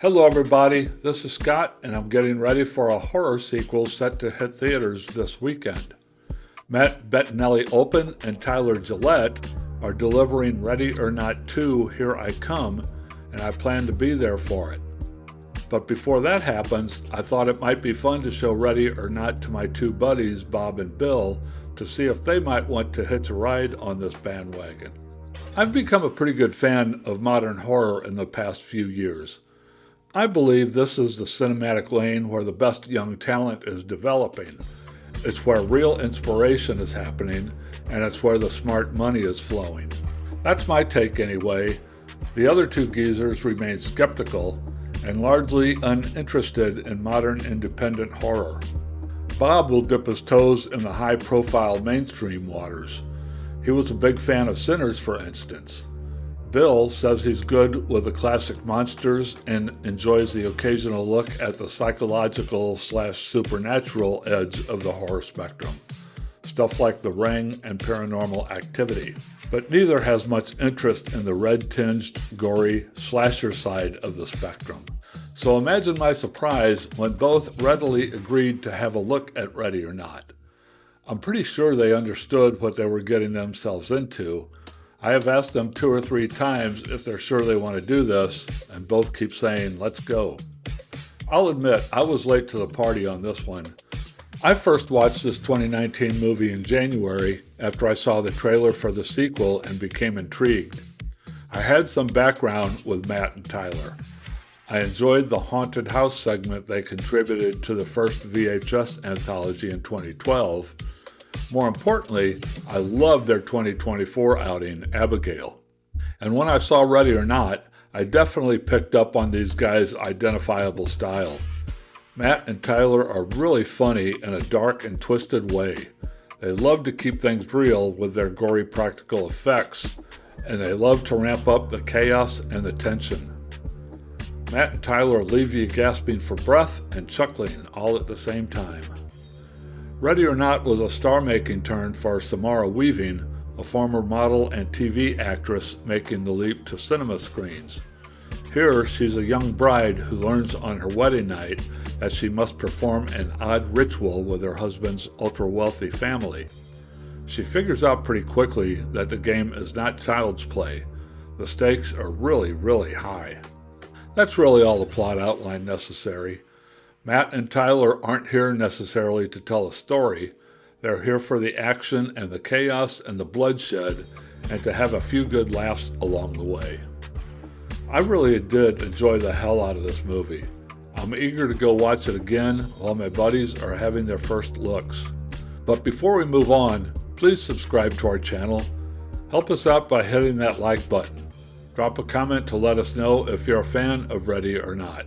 Hello, everybody. This is Scott, and I'm getting ready for a horror sequel set to hit theaters this weekend. Matt Bettinelli-Olpin and Tyler Gillette are delivering Ready or Not 2 Here I Come, and I plan to be there for it. But before that happens, I thought it might be fun to show Ready or Not to my two buddies, Bob and Bill, to see if they might want to hitch a ride on this bandwagon. I've become a pretty good fan of modern horror in the past few years. I believe this is the cinematic lane where the best young talent is developing. It's where real inspiration is happening, and it's where the smart money is flowing. That's my take anyway. The other two geezers remain skeptical and largely uninterested in modern independent horror. Bob will dip his toes in the high-profile mainstream waters. He was a big fan of Sinners, for instance. Bill says he's good with the classic monsters and enjoys the occasional look at the psychological/supernatural edge of the horror spectrum. Stuff like The Ring and Paranormal Activity. But neither has much interest in the red-tinged, gory slasher side of the spectrum. So imagine my surprise when both readily agreed to have a look at Ready or Not. I'm pretty sure they understood what they were getting themselves into. I have asked them 2 or 3 times if they're sure they want to do this, and both keep saying, let's go. I'll admit, I was late to the party on this one. I first watched this 2019 movie in January after I saw the trailer for the sequel and became intrigued. I had some background with Matt and Tyler. I enjoyed the haunted house segment they contributed to the first VHS anthology in 2012. More importantly, I loved their 2024 outing, Abigail. And when I saw Ready or Not, I definitely picked up on these guys' identifiable style. Matt and Tyler are really funny in a dark and twisted way. They love to keep things real with their gory practical effects, and they love to ramp up the chaos and the tension. Matt and Tyler leave you gasping for breath and chuckling all at the same time. Ready or Not was a star-making turn for Samara Weaving, a former model and TV actress making the leap to cinema screens. Here, she's a young bride who learns on her wedding night that she must perform an odd ritual with her husband's ultra-wealthy family. She figures out pretty quickly that the game is not child's play. The stakes are really, really high. That's really all the plot outline necessary. Matt and Tyler aren't here necessarily to tell a story. They're here for the action and the chaos and the bloodshed, and to have a few good laughs along the way. I really did enjoy the hell out of this movie. I'm eager to go watch it again while my buddies are having their first looks. But before we move on, please subscribe to our channel. Help us out by hitting that like button. Drop a comment to let us know if you're a fan of Ready or Not.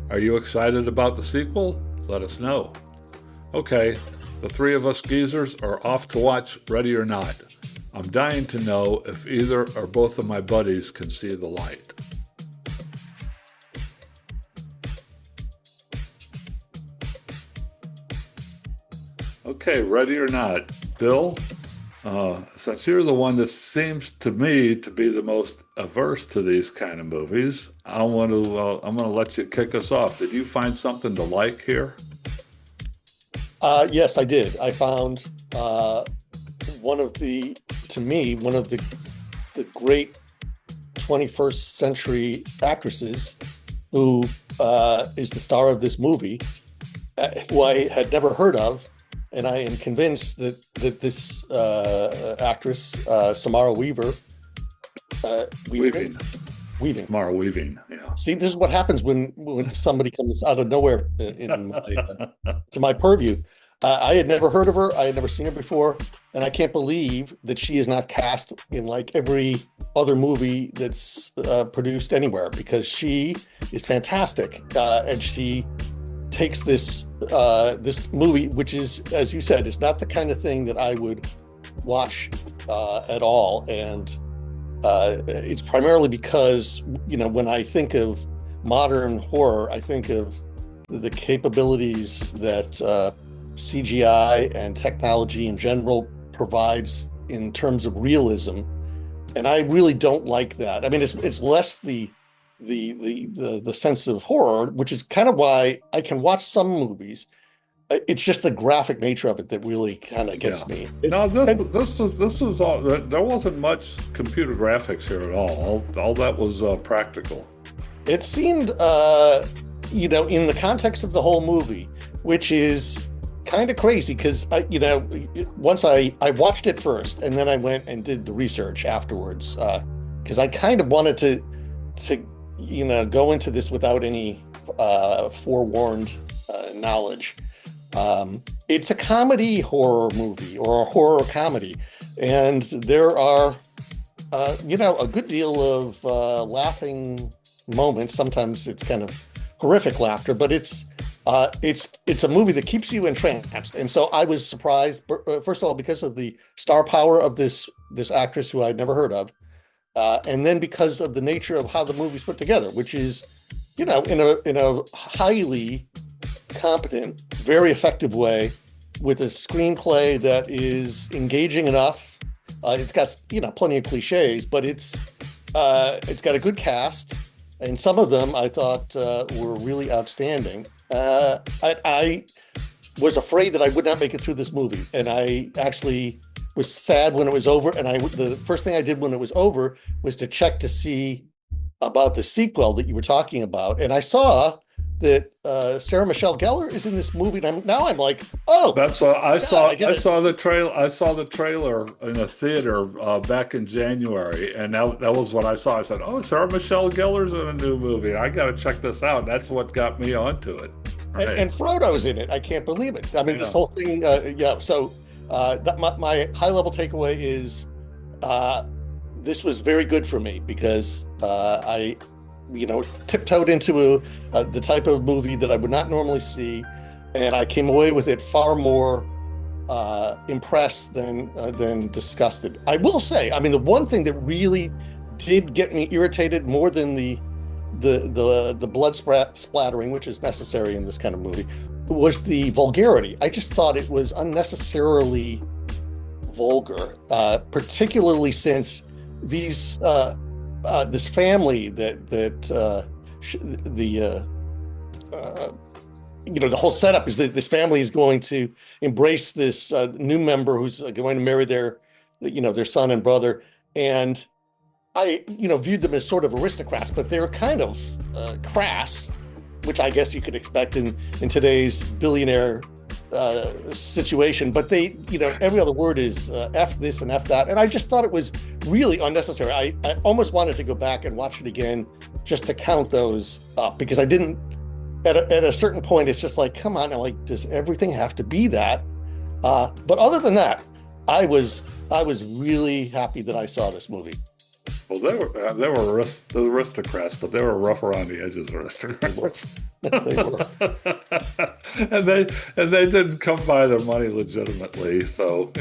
Are you excited about the sequel? Let us know. Okay, the 3 of us geezers are off to watch Ready or Not. I'm dying to know if either or both of my buddies can see the light. Okay, Ready or Not. Bill, since you're the one that seems to me to be the most averse to these kind of movies, I'm going to let you kick us off. Did you find something to like here? Yes, I did. I found one of the great 21st century actresses who is the star of this movie, who I had never heard of. And I am convinced that this actress, Samara Weaving. Samara Weaving, yeah. See, this is what happens when somebody comes out of nowhere to my purview. I had never heard of her. I had never seen her before. And I can't believe that she is not cast in like every other movie that's produced anywhere, because she is fantastic. And she takes this movie, which is, as you said, it's not the kind of thing that I would watch at all, and it's primarily because, when I think of modern horror, I think of the capabilities that CGI and technology in general provides in terms of realism, and I really don't like that. I mean, it's less the the sense of horror, which is kind of why I can watch some movies. It's just the graphic nature of it that really kind of Yeah. gets me. No, It's this was all. There wasn't much computer graphics here at all. All that was practical. it seemed in the context of the whole movie, which is kind of crazy because once I watched it first and then I went and did the research afterwards because I kind of wanted to go into this without any forewarned knowledge. It's a comedy horror movie or a horror comedy, and there are a good deal of laughing moments. Sometimes it's kind of horrific laughter, but it's a movie that keeps you entranced. And so I was surprised, first of all, because of the star power of this actress who I'd never heard of, and then because of the nature of how the movie's put together, which is, in a highly competent, very effective way, with a screenplay that is engaging enough. It's got plenty of cliches, but it's got a good cast, and some of them I thought were really outstanding. I was afraid that I would not make it through this movie, and I actually was sad when it was over. And the first thing I did when it was over was to check to see about the sequel that you were talking about, and I saw that Sarah Michelle Gellar is in this movie, and I'm like, oh, That's I saw. I get I it. saw the trail. I saw the trailer in a theater back in January, and that was what I saw. I said, "Oh, Sarah Michelle Gellar's in a new movie. I got to check this out." That's what got me onto it. Right. And Frodo's in it. I can't believe it. I mean, this Yeah. whole thing. Yeah. So my high level takeaway is this was very good for me because I tiptoed into the type of movie that I would not normally see, and I came away with it far more impressed than disgusted. I will say, I mean, the one thing that really did get me irritated more than the blood splattering, which is necessary in this kind of movie, was the vulgarity. I just thought it was unnecessarily vulgar, particularly since these this family the whole setup is that this family is going to embrace this new member who's going to marry their son and brother, and I viewed them as sort of aristocrats, but they're kind of crass, which I guess you could expect in today's billionaire situation. But they, every other word is F this and F that. And I just thought it was really unnecessary. I almost wanted to go back and watch it again just to count those up, because I didn't, at a certain point, it's just like, come on, like, does everything have to be that? But other than that, I was really happy that I saw this movie. Well, they were aristocrats, but they were rough around the edges aristocrats. They were. and they didn't come by their money legitimately. So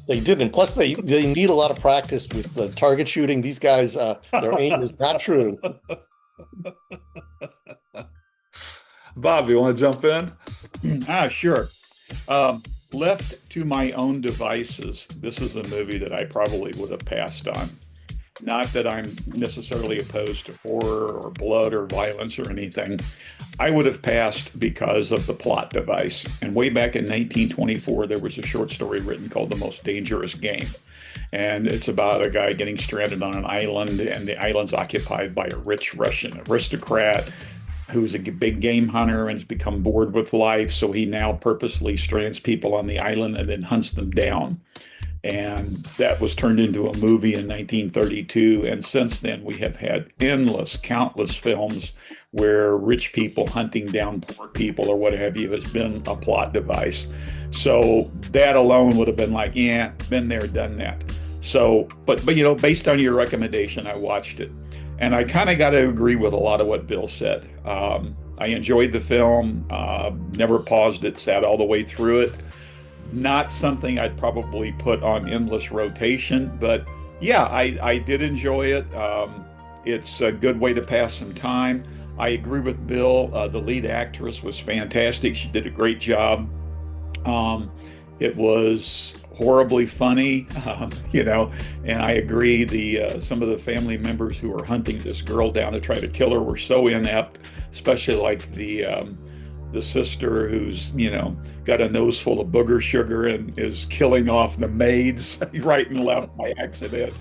They didn't. Plus, they need a lot of practice with target shooting. These guys, their aim is not true. Bob, you want to jump in? Sure. Left to my own devices, this is a movie that I probably would have passed on. Not that I'm necessarily opposed to horror or blood or violence or anything. I would have passed because of the plot device. And way back in 1924, there was a short story written called The Most Dangerous Game. And it's about a guy getting stranded on an island, and the island's occupied by a rich Russian aristocrat who's a big game hunter and has become bored with life. So he now purposely strands people on the island and then hunts them down. And that was turned into a movie in 1932. And since then, we have had countless films where rich people hunting down poor people or what have you has been a plot device. So that alone would have been like, yeah, been there, done that. So, but based on your recommendation, I watched it. And I kind of got to agree with a lot of what Bill said. I enjoyed the film, never paused it, sat all the way through it. Not something I'd probably put on endless rotation, but yeah, I did enjoy it. It's a good way to pass some time. I agree with Bill. The lead actress was fantastic. She did a great job. It was horribly funny, and I agree. The some of the family members who were hunting this girl down to try to kill her were so inept, especially like the sister who's got a nose full of booger sugar and is killing off the maids right and left by accident.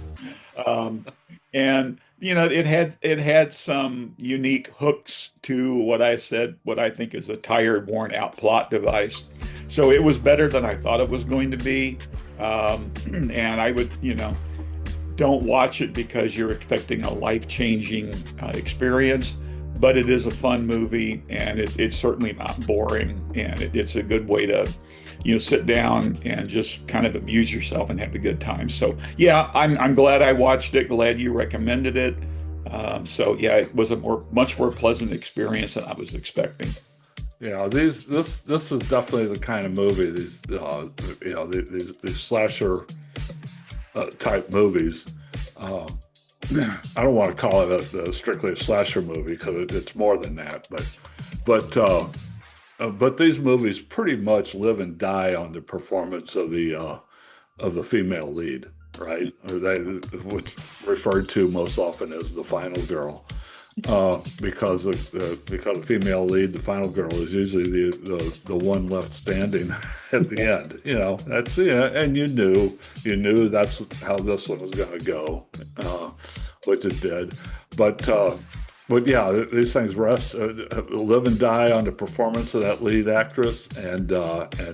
Um, and it had some unique hooks to what I think is a tired, worn out plot device. So it was better than I thought it was going to be. And I would, don't watch it because you're expecting a life-changing experience, but it is a fun movie, and it's certainly not boring, and it's a good way to sit down and just kind of amuse yourself and have a good time. So yeah, I'm glad I watched it. Glad you recommended it. So yeah, it was a much more pleasant experience than I was expecting. Yeah, this is definitely the kind of movie these slasher type movies. I don't want to call it strictly a slasher movie because it's more than that, but these movies pretty much live and die on the performance of the female lead, right? Or what's referred to most often as the final girl, because the female lead, the final girl, is usually the one left standing at the end. That's and you knew that's how this one was going to go, which it did, but yeah, these things live and die on the performance of that lead actress, and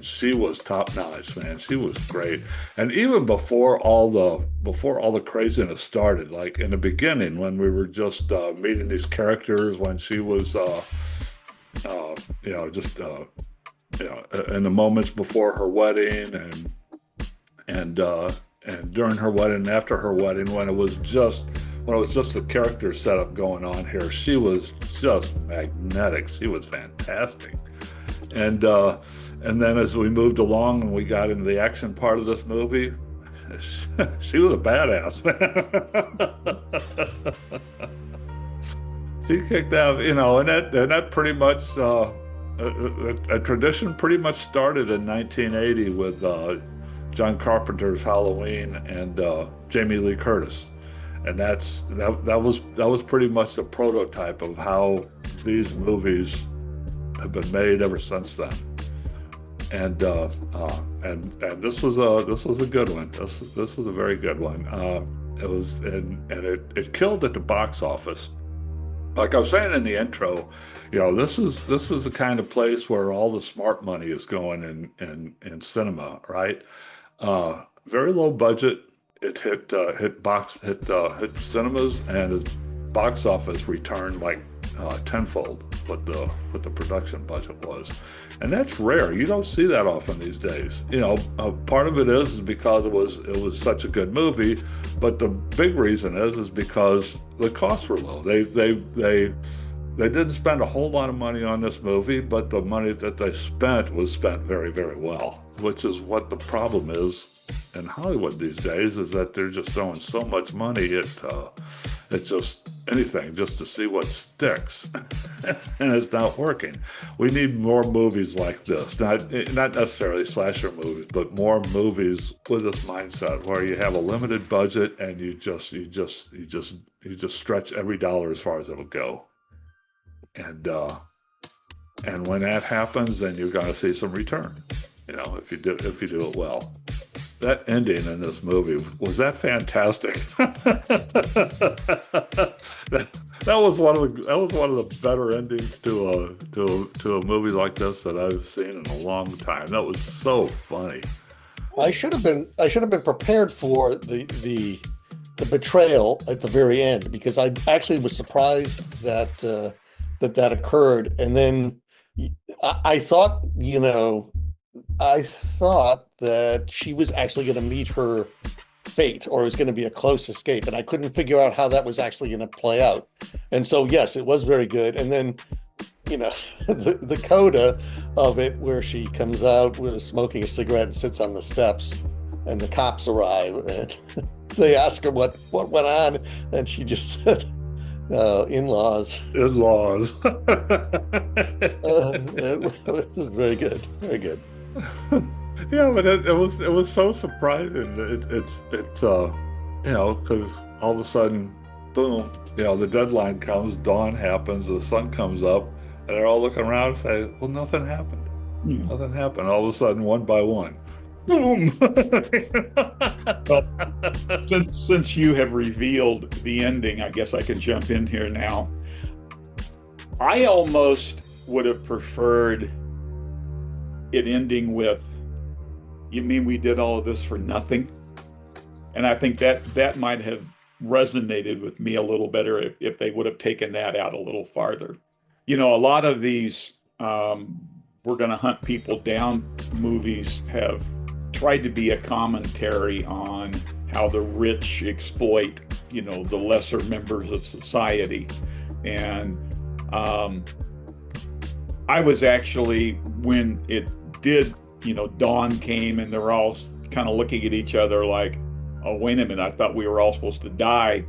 she was top notch, man. She was great, and even before all the craziness started, like in the beginning when we were just meeting these characters, when she was, in the moments before her wedding, and during her wedding, and after her wedding, when it was just the character setup going on here, she was just magnetic. She was fantastic. And then as we moved along and we got into the action part of this movie, she was a badass, man. She kicked out, and that pretty much a tradition pretty much started in 1980 with John Carpenter's Halloween and Jamie Lee Curtis. And that was pretty much the prototype of how these movies have been made ever since then. And this was a good one. This was a very good one. It killed at the box office. Like I was saying in the intro, this is the kind of place where all the smart money is going in cinema, right? Very low budget. It hit cinemas, and its box office returned like tenfold what the production budget was, and that's rare. You don't see that often these days. Part of it is because it was such a good movie, but the big reason is because the costs were low. They didn't spend a whole lot of money on this movie, but the money that they spent was spent very, very well, which is what the problem is in Hollywood these days, is that they're just throwing so much money at just anything just to see what sticks, and it's not working. We need more movies like this, not necessarily slasher movies, but more movies with this mindset where you have a limited budget and you just stretch every dollar as far as it'll go, and when that happens, then you're going to see some return. If you do it well. That ending in this movie, was that fantastic? that was one of the better endings to a movie like this that I've seen in a long time. That was so funny. I should have been prepared for the betrayal at the very end, because I actually was surprised that occurred, and then I thought that she was actually going to meet her fate, or it was going to be a close escape, and I couldn't figure out how that was actually going to play out. And so, yes, it was very good. And then, the coda of it, where she comes out with smoking a cigarette and sits on the steps, and the cops arrive, and they ask her what went on, and she just said, in-laws. In-laws. It was very good. Very good. Yeah, but it was so surprising. Because all of a sudden, boom, the deadline comes, dawn happens, the sun comes up, and they're all looking around and say, well, nothing happened. Yeah. Nothing happened. All of a sudden, one by one, boom. Well, since you have revealed the ending, I guess I can jump in here now. I almost would have preferred it ending with, "You mean we did all of this for nothing?" And I think that might have resonated with me a little better if they would have taken that out a little farther. A lot of these we're going to hunt people down movies have tried to be a commentary on how the rich exploit, the lesser members of society. And I was actually, when it did, dawn came and they're all kind of looking at each other like, oh, wait a minute, I thought we were all supposed to die.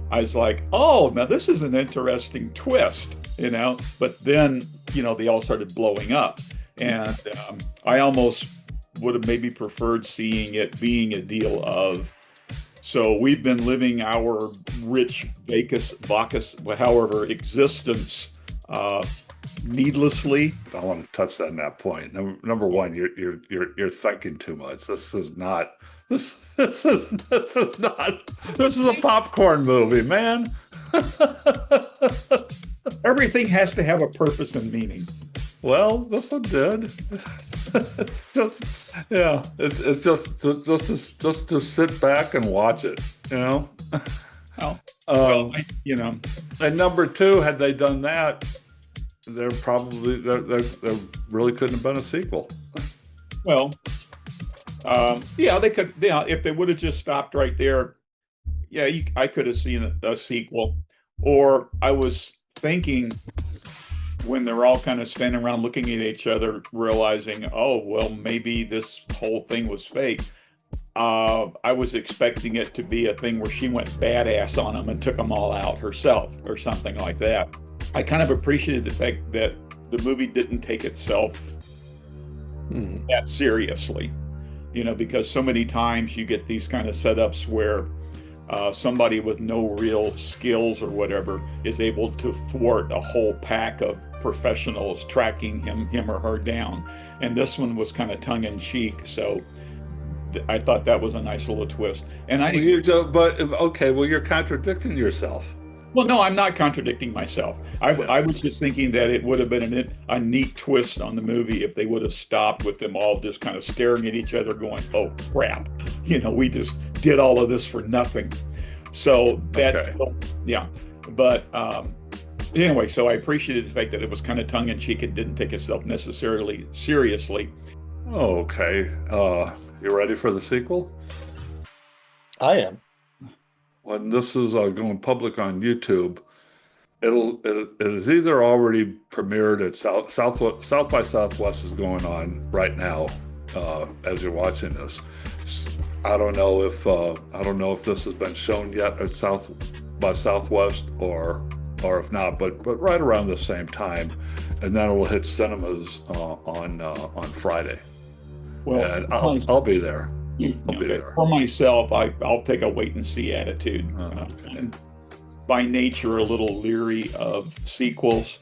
I was like, oh, now this is an interesting twist, but then, they all started blowing up. And I almost would have maybe preferred seeing it being a deal of, so we've been living our rich Bacchus, however, existence needlessly. I want to touch on that point. Number one, you're thinking too much. This is a popcorn movie, man. Everything has to have a purpose and meaning. Well, this one did. It's just to sit back and watch it, Oh, And number two, had they done that, there really couldn't have been a sequel. Well, they could. If they would have just stopped right there, I could have seen a sequel. Or I was thinking, when they're all kind of standing around looking at each other, realizing, oh, well, maybe this whole thing was fake. I was expecting it to be a thing where she went badass on them and took them all out herself or something like that. I kind of appreciated the fact that the movie didn't take itself that seriously, because so many times you get these kind of setups where somebody with no real skills or whatever is able to thwart a whole pack of professionals tracking him or her down. And this one was kind of tongue-in-cheek, so I thought that was a nice little twist. And you're contradicting yourself. Well, no, I'm not contradicting myself. I was just thinking that it would have been a neat twist on the movie if they would have stopped with them all just kind of staring at each other going, oh, crap. We just did all of this for nothing. So that's, yeah. But anyway, so I appreciated the fact that it was kind of tongue-in-cheek. It didn't take itself necessarily seriously. Oh, okay. You ready for the sequel? I am. When this is going public on YouTube, it is either already premiered at South by Southwest is going on right now as you're watching this. I don't know if this has been shown yet at South by Southwest or if not, but right around the same time, and then it will hit cinemas on Friday. Well, and I'll be there. I'll be there. For myself, I'll take a wait and see attitude. And by nature, a little leery of sequels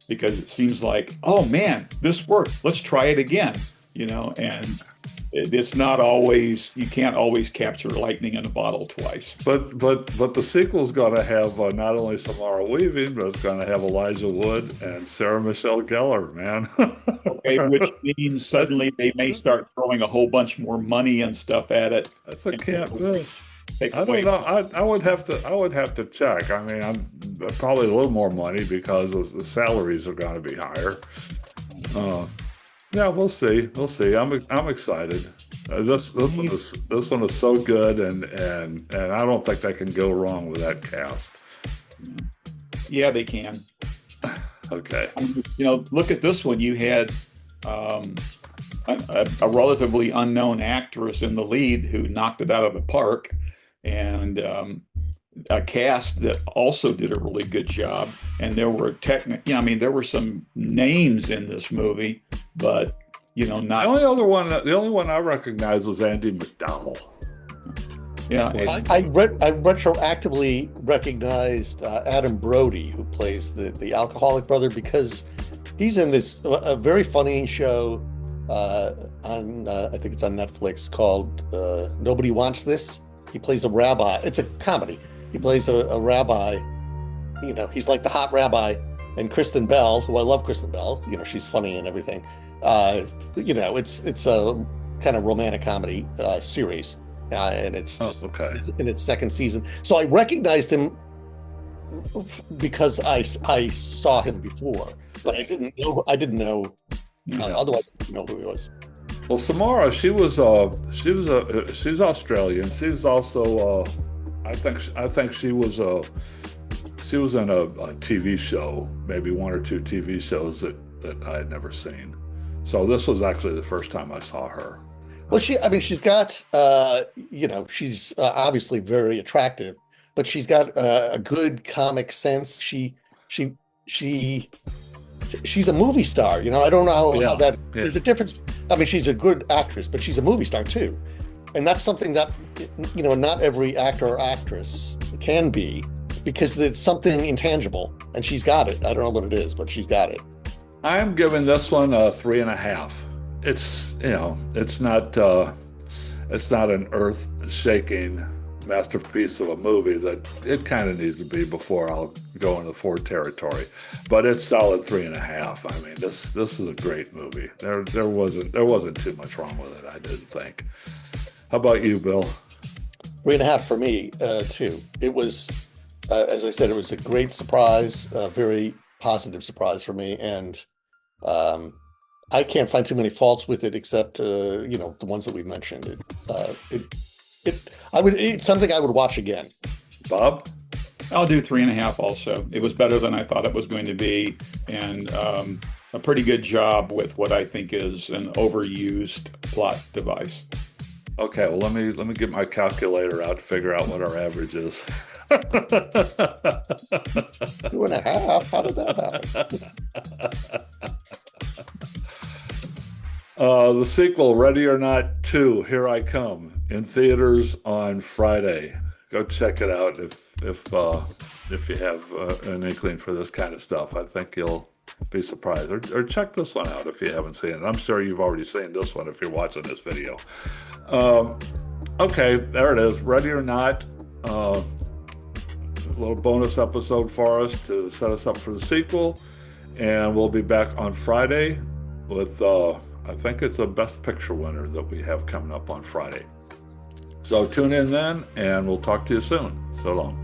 because it seems like, oh man, this worked. Let's try it again. And it's not always, you can't always capture lightning in a bottle twice. But the sequel's going to have not only Samara Weaving, but it's going to have Elijah Wood and Sarah Michelle Gellar, man. Okay, which means suddenly they may start throwing a whole bunch more money and stuff at it. That's a can't miss. I don't Wait. know. I would have to check. I mean, I'm probably a little more money because the salaries are going to be higher. Yeah, we'll see. We'll see. I'm excited. This one is so good, and I don't think they can go wrong with that cast. Yeah, they can. Okay. Look at this one. You had a relatively unknown actress in the lead who knocked it out of the park, and a cast that also did a really good job. And there were there were some names in this movie, but you know, The not, the only one I recognized was Andy McDowell. yeah, I retroactively recognized Adam Brody, who plays the alcoholic brother, because he's in this a very funny show on I think it's on Netflix called Nobody Wants This. He plays a rabbi. It's a comedy. He plays a rabbi. You know, he's like the hot rabbi, and Kristen Bell, who I love Kristen Bell. You know, she's funny and everything. You know, it's a kind of romantic comedy series, and it's just Okay. in its second season. So I recognized him because I saw him before, but I didn't know. Otherwise, I didn't know who he was. Well, Samara, she's Australian. She's also I think she was in a TV show, maybe one or two TV shows that I had never seen. So this was actually the first time I saw her. Well, she's got, you know, she's obviously very attractive, but she's got a good comic sense. She's a movie star. You know, I don't know how that. Yeah. There's a difference. I mean, she's a good actress, but she's a movie star too, and that's something that, you know, not every actor or actress can be, because it's something intangible, and she's got it. I don't know what it is, but she's got it. I'm giving this one a 3.5. It's, you know, it's not an earth-shaking masterpiece of a movie that it kind of needs to be before I'll go into 4 territory, but it's solid 3.5. I mean, this is a great movie. There wasn't too much wrong with it, I didn't think. How about you, Bill? 3.5 for me too. It was, as I said, it was a great surprise, a very positive surprise for me, and I can't find too many faults with it, except you know, the ones that we've mentioned. It's something I would watch again. Bob? I'll do 3.5 also. It was better than I thought it was going to be, and a pretty good job with what I think is an overused plot device. Okay, well, let me get my calculator out to figure out what our average is. 2.5? How did that happen? The sequel, Ready or Not 2, Here I Come, in theaters on Friday. Go check it out if you have an inkling for this kind of stuff. I think you'll be surprised. Or check this one out if you haven't seen it. I'm sure you've already seen this one if you're watching this video. Okay, there it is. Ready or Not. A little bonus episode for us to set us up for the sequel. And we'll be back on Friday with, I think it's a Best Picture winner that we have coming up on Friday. So tune in then, and we'll talk to you soon. So long.